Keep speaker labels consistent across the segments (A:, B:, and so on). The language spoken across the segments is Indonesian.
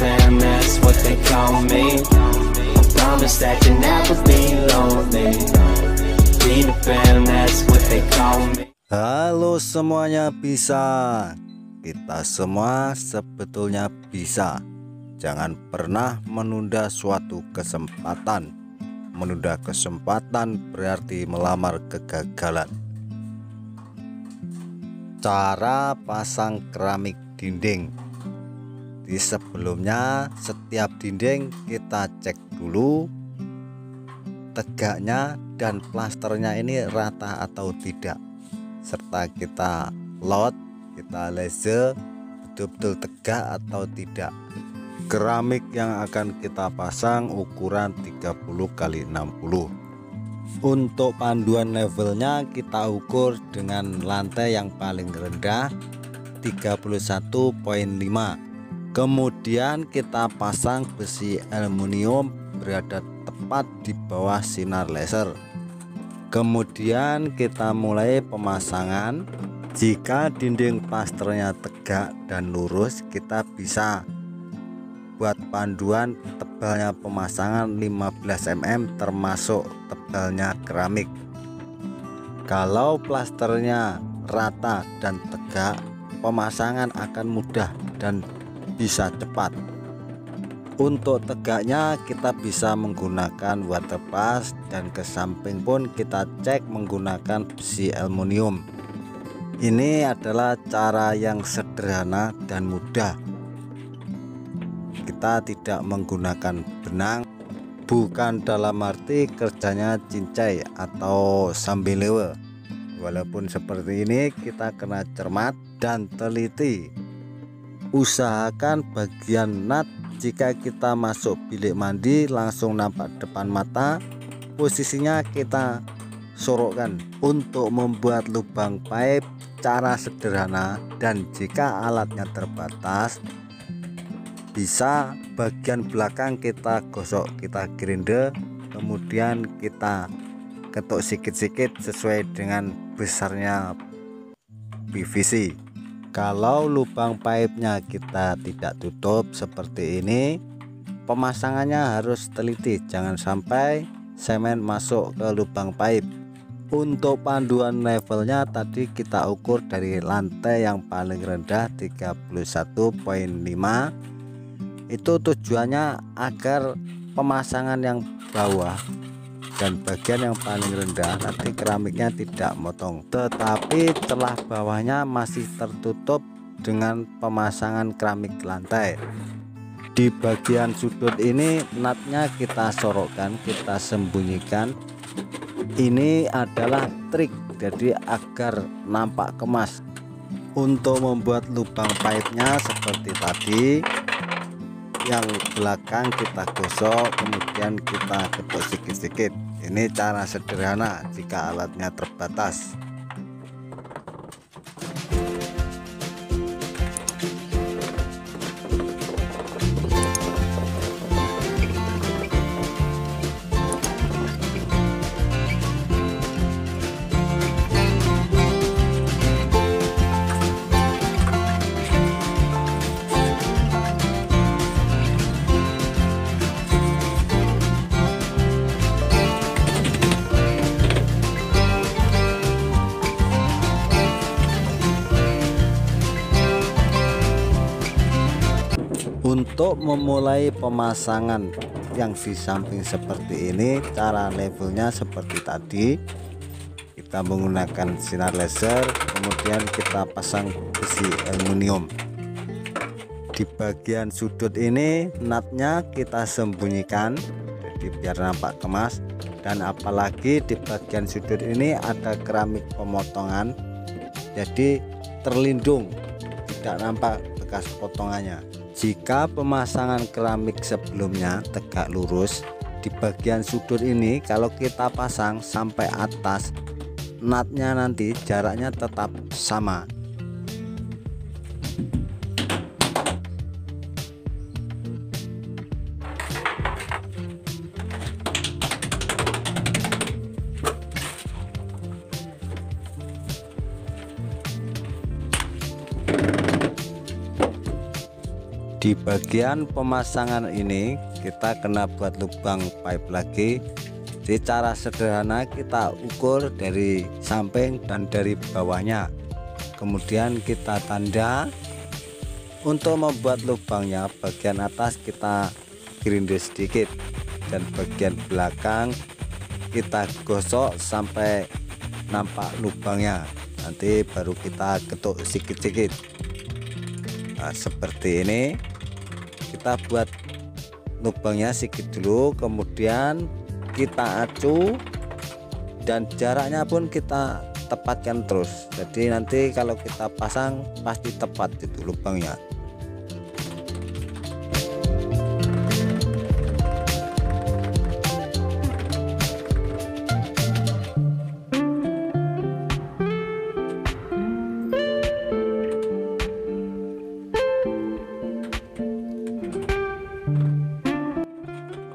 A: fam, that's what they call me. I promise that you'll never be lonely. Be the fam, that's what they call me.
B: Halo semuanya, bisa. Kita semua sebetulnya bisa. Jangan pernah menunda suatu kesempatan. Menunda kesempatan berarti melamar kegagalan. Cara pasang keramik dinding. Di sebelumnya, setiap dinding kita cek dulu tegaknya dan plasternya ini rata atau tidak, serta kita lot, kita lese betul-betul tegak atau tidak. Keramik yang akan kita pasang ukuran 30x60. Untuk panduan levelnya kita ukur dengan lantai yang paling rendah 31,5. Kemudian kita pasang besi aluminium berada tepat di bawah sinar laser. Kemudian kita mulai pemasangan. Jika dinding plasternya tegak dan lurus, kita bisa buat panduan tebalnya pemasangan 15 mm termasuk tebalnya keramik. Kalau plasternya rata dan tegak, pemasangan akan mudah dan bisa cepat. Untuk tegaknya kita bisa menggunakan water pass, dan ke samping pun kita cek menggunakan besi aluminium. Ini adalah cara yang sederhana dan mudah. Kita tidak menggunakan benang, bukan dalam arti kerjanya cincai atau sambilewe. Walaupun seperti ini, kita kena cermat dan teliti. Usahakan bagian nut jika kita masuk bilik mandi langsung nampak depan mata, posisinya kita sorokkan. Untuk membuat lubang pipe cara sederhana, dan jika alatnya terbatas, bisa bagian belakang kita gosok, kita grinder, kemudian kita ketuk sikit-sikit sesuai dengan besarnya PVC. Kalau lubang pipe-nya kita tidak tutup seperti ini, pemasangannya harus teliti, jangan sampai semen masuk ke lubang pipe. Untuk panduan levelnya tadi kita ukur dari lantai yang paling rendah 31,5. Itu tujuannya agar pemasangan yang bawah dan bagian yang paling rendah nanti keramiknya tidak motong, tetapi celah bawahnya masih tertutup dengan pemasangan keramik lantai. Di bagian sudut ini nutnya kita sorokkan, kita sembunyikan. Ini adalah trik jadi agar nampak kemas. Untuk membuat lubang pipe-nya seperti tadi, yang belakang kita gosok, kemudian kita ketuk sikit-sikit. Ini cara sederhana jika alatnya terbatas. Untuk memulai pemasangan yang di samping seperti ini, cara levelnya seperti tadi. Kita menggunakan sinar laser, kemudian kita pasang besi aluminium. Di bagian sudut ini nutnya kita sembunyikan, jadi biar nampak kemas. Dan apalagi di bagian sudut ini ada keramik pemotongan, jadi terlindung, tidak nampak bekas potongannya. Jika pemasangan keramik sebelumnya tegak lurus, di bagian sudut ini kalau kita pasang sampai atas, nutnya nanti jaraknya tetap sama. Di bagian pemasangan ini kita kena buat lubang pipe lagi. Secara sederhana kita ukur dari samping dan dari bawahnya, kemudian kita tanda. Untuk membuat lubangnya, bagian atas kita gerindir sedikit dan bagian belakang kita gosok sampai nampak lubangnya, nanti baru kita ketuk sedikit-sedikit. Nah, seperti ini kita buat lubangnya sedikit dulu, kemudian kita acu dan jaraknya pun kita tepatkan terus, jadi nanti kalau kita pasang pasti tepat itu lubangnya.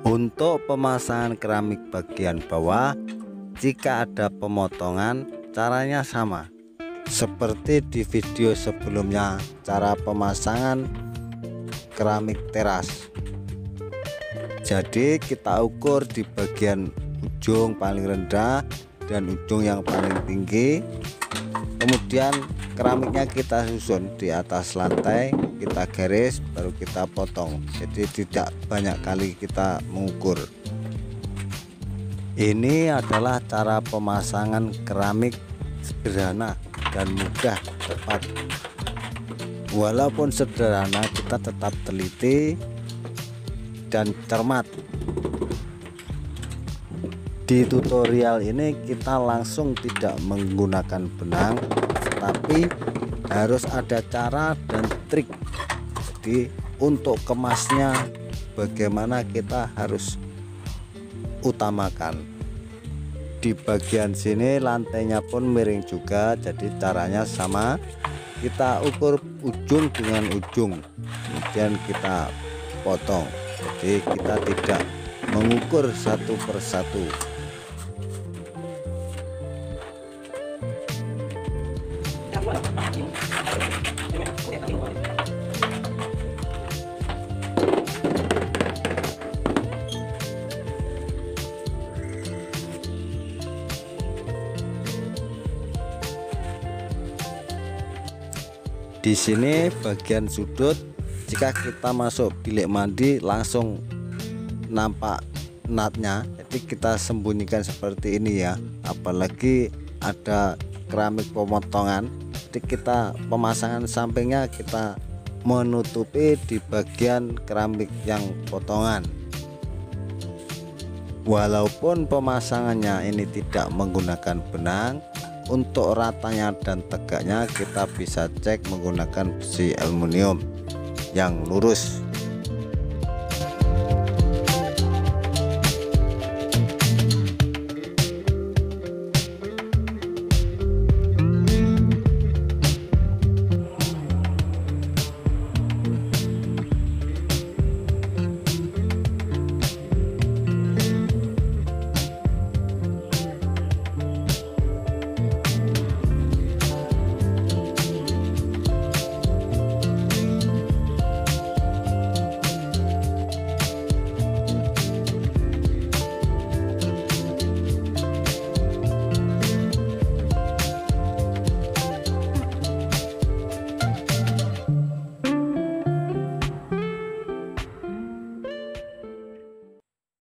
B: Untuk pemasangan keramik bagian bawah, jika ada pemotongan, caranya sama seperti di video sebelumnya, cara pemasangan keramik teras. Jadi kita ukur di bagian ujung paling rendah dan ujung yang paling tinggi, kemudian keramiknya kita susun di atas lantai, kita garis, baru kita potong. Jadi tidak banyak kali kita mengukur. Ini adalah cara pemasangan keramik sederhana dan mudah, tepat. Walaupun sederhana, kita tetap teliti dan cermat. Di tutorial ini kita langsung tidak menggunakan benang, tetapi harus ada cara dan trik. Jadi untuk kemasnya bagaimana kita harus utamakan. Di bagian sini lantainya pun miring juga, jadi caranya sama. Kita ukur ujung dengan ujung, kemudian kita potong. Jadi kita tidak mengukur satu persatu. Di sini bagian sudut, jika kita masuk bilik mandi langsung nampak natnya, jadi kita sembunyikan seperti ini ya. Apalagi ada keramik pemotongan, jadi kita pemasangan sampingnya kita menutupi di bagian keramik yang potongan. Walaupun pemasangannya ini tidak menggunakan benang, untuk ratanya dan tegaknya kita bisa cek menggunakan besi aluminium yang lurus.